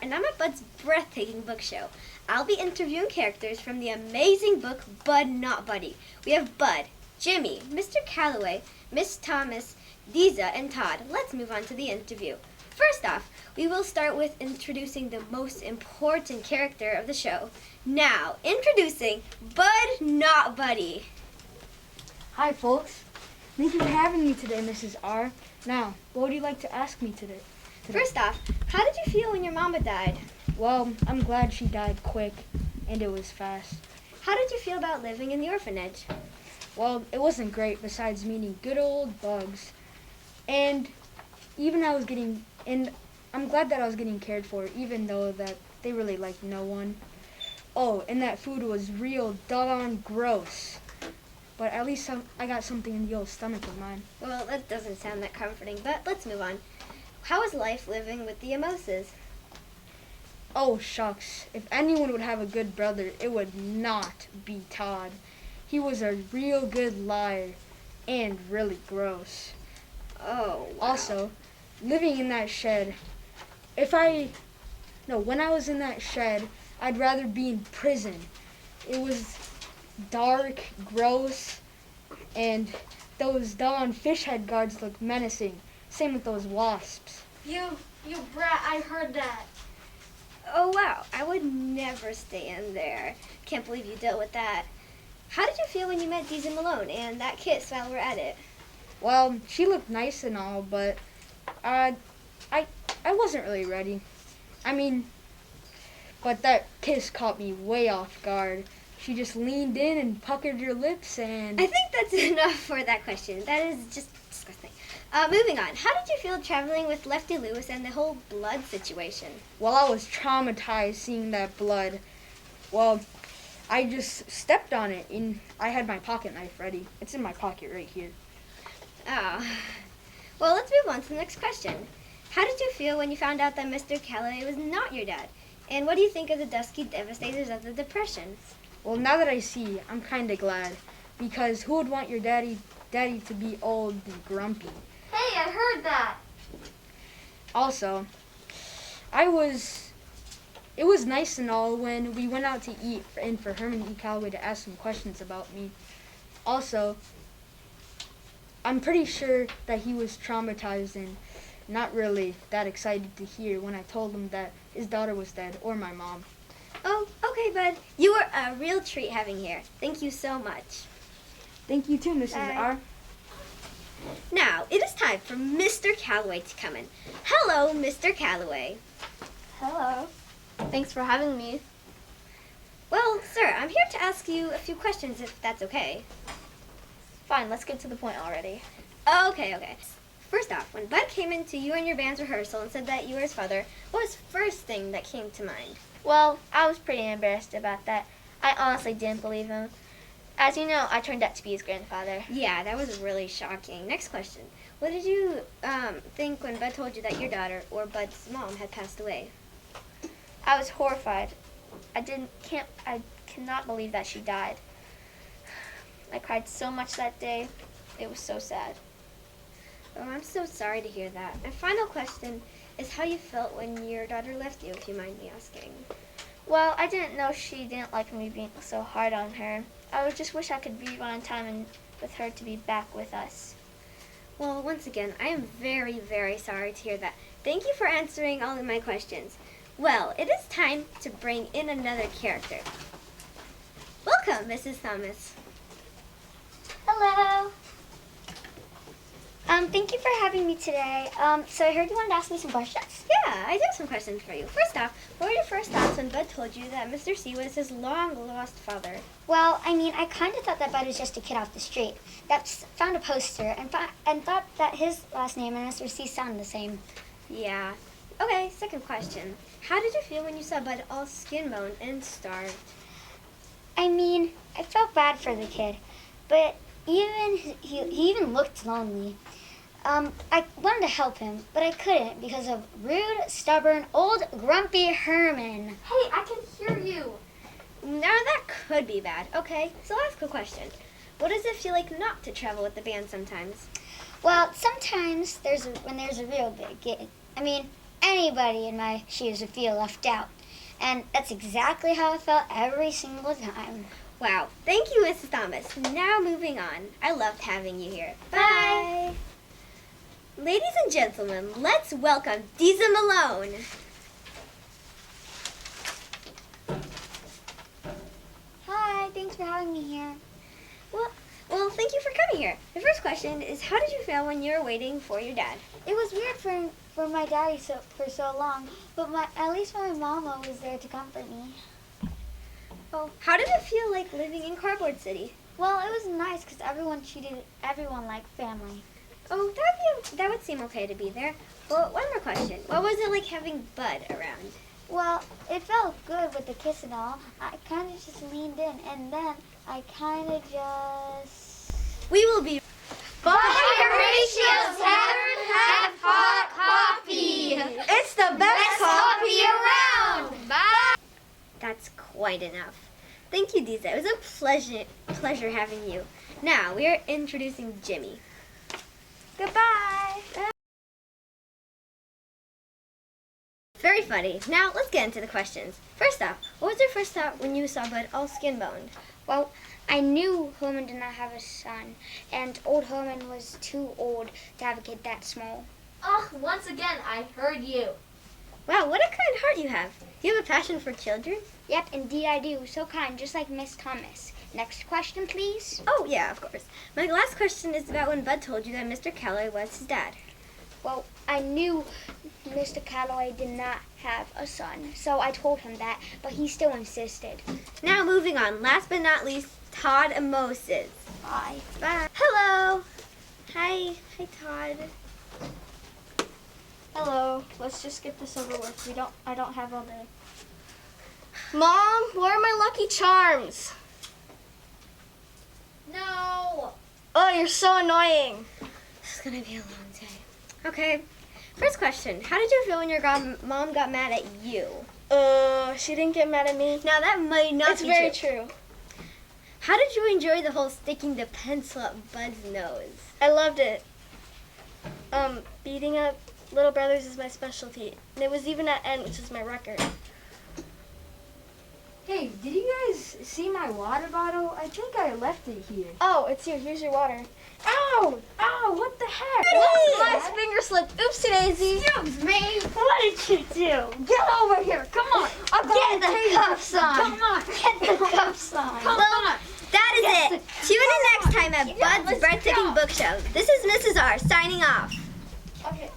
and I'm at Bud's Breathtaking book show. I'll be interviewing characters from the amazing book Bud Not Buddy. We have Bud, Jimmy, Mr. Calloway, Miss Thomas, Diza, and Todd. Let's move on to the interview. First off, we will start with introducing the most important character of the show. Now, introducing Bud Not Buddy. Hi, folks. Thank you for having me today, Mrs. R. Now, what would you like to ask me today? First off, how did you feel when your mama died? Well, I'm glad she died quick, and it was fast. How did you feel about living in the orphanage? Well, it wasn't great besides meeting good old bugs. And I'm glad that I was getting cared for, even though that they really liked no one. Oh, and that food was real doggone gross. But at least I got something in the old stomach of mine. Well, that doesn't sound that comforting, but let's move on. How is life living with the Amoses? Oh, shucks. If anyone would have a good brother, it would not be Todd. He was a real good liar and really gross. Oh, wow. Also, living in that shed, when I was in that shed, I'd rather be in prison. It was dark, gross, and those doggone fish head guards looked menacing. Same with those wasps. You brat, I heard that. Oh, wow. I would never stay in there. Can't believe you dealt with that. How did you feel when you met Diza Malone and that kiss while we're at it? Well, she looked nice and all, but I wasn't really ready. But that kiss caught me way off guard. She just leaned in and puckered her lips and... I think that's enough for that question. That is just disgusting. Moving on. How did you feel traveling with Lefty Lewis and the whole blood situation? Well, I was traumatized seeing that blood. Well, I just stepped on it and I had my pocket knife ready. It's in my pocket right here. Oh. Well, let's move on to the next question. How did you feel when you found out that Mr. Calloway was not your dad? And what do you think of the Dusky Devastators of the Depression? Well, now that I see, I'm kind of glad. Because who would want your daddy to be old and grumpy? Hey, I heard that. Also, it was nice and all when we went out to eat and for Herman E. Calloway to ask some questions about me. Also, I'm pretty sure that he was traumatized and not really that excited to hear when I told him that his daughter was dead, or my mom. Oh, okay, Bud. You were a real treat having here. Thank you so much. Thank you too, Mrs. Bye. R. Now, it is time for Mr. Calloway to come in. Hello, Mr. Calloway. Hello. Thanks for having me. Well, sir, I'm here to ask you a few questions if that's okay. Fine, let's get to the point already. Okay. First off, when Bud came into you and your band's rehearsal and said that you were his father, what was the first thing that came to mind? Well, I was pretty embarrassed about that. I honestly didn't believe him. As you know, I turned out to be his grandfather. Yeah, that was really shocking. Next question. What did you think when Bud told you that your daughter, or Bud's mom, had passed away? I was horrified. I cannot believe that she died. I cried so much that day. It was so sad. Oh, I'm so sorry to hear that. My final question is how you felt when your daughter left you, if you mind me asking. Well, I didn't know she didn't like me being so hard on her. I would just wish I could be on time and with her to be back with us. Well, once again, I am very, very sorry to hear that. Thank you for answering all of my questions. Well, it is time to bring in another character. Welcome, Mrs. Thomas. Hello. Thank you for having me today. So I heard you wanted to ask me some questions. Yeah, I do have some questions for you. First off, what were your first thoughts when Bud told you that Mr. C was his long-lost father? Well, I kind of thought that Bud was just a kid off the street that found a poster and thought that his last name and Mr. C sounded the same. Yeah. Okay, second question. How did you feel when you saw Bud all skin-bone and starved? I felt bad for the kid, but he even looked lonely. I wanted to help him, but I couldn't because of rude, stubborn, old, grumpy Herman. Hey, I can hear you. Now that could be bad. Okay, so ask a question. What does it feel like not to travel with the band sometimes? Well, sometimes when there's a real big gig. anybody in my shoes would feel left out. And that's exactly how I felt every single time. Wow. Thank you, Mrs. Thomas. Now moving on. I loved having you here. Bye. Ladies and gentlemen, let's welcome Diza Malone. Hi, thanks for having me here. Well, thank you for coming here. The first question is, how did you feel when you were waiting for your dad? It was weird for my daddy for so long, but at least my mama was there to comfort me. Oh, how did it feel like living in Cardboard City? Well, it was nice because everyone treated everyone like family. Oh, that would seem okay to be there. Well, one more question. What was it like having Bud around? Well, it felt good with the kiss and all. I kind of just leaned in, and then I kind of just... We will be... Horatio's have hot coffee. It's the best Coffee around. Bye. That's quite enough. Thank you, Diza. It was a pleasure having you. Now, we are introducing Jimmy. Goodbye. Very funny. Now, let's get into the questions. First off, what was your first thought when you saw Bud all skin-boned? Well, I knew Herman did not have a son, and old Herman was too old to have a kid that small. Oh, once again, I heard you. Wow, what a kind heart you have. Do you have a passion for children? Yep, indeed I do. So kind, just like Miss Thomas. Next question, please. Oh, yeah, of course. My last question is about when Bud told you that Mr. Calloway was his dad. Well, I knew Mr. Calloway did not have a son, so I told him that, but he still insisted. Now, moving on. Last but not least, Todd and Moses. Bye. Bye. Hello. Hi. Hi, Todd. Hello. Let's just get this over with. I don't have all day. Mom, where are my Lucky Charms? No. Oh, you're so annoying. This is going to be a long day. Okay. First question. How did you feel when your mom got mad at you? She didn't get mad at me. Now, that might not It's be very true. true. How did you enjoy the whole sticking the pencil up Bud's nose? I loved it. Beating up little brothers is my specialty. And it was even at N, which is my record. Hey, did you guys see my water bottle? I think I left it here. Oh, it's here. Here's your water. Ow! Ow, what the heck? My finger slipped. Oopsie daisy. Excuse me! What did you do? Get over here! Come on! I'll Get the cuffs on. Come on! Get the cuffs on. Come on! That is it. Tune in next time at Bud's Breathtaking Book Show. This is Mrs. R signing off. Okay.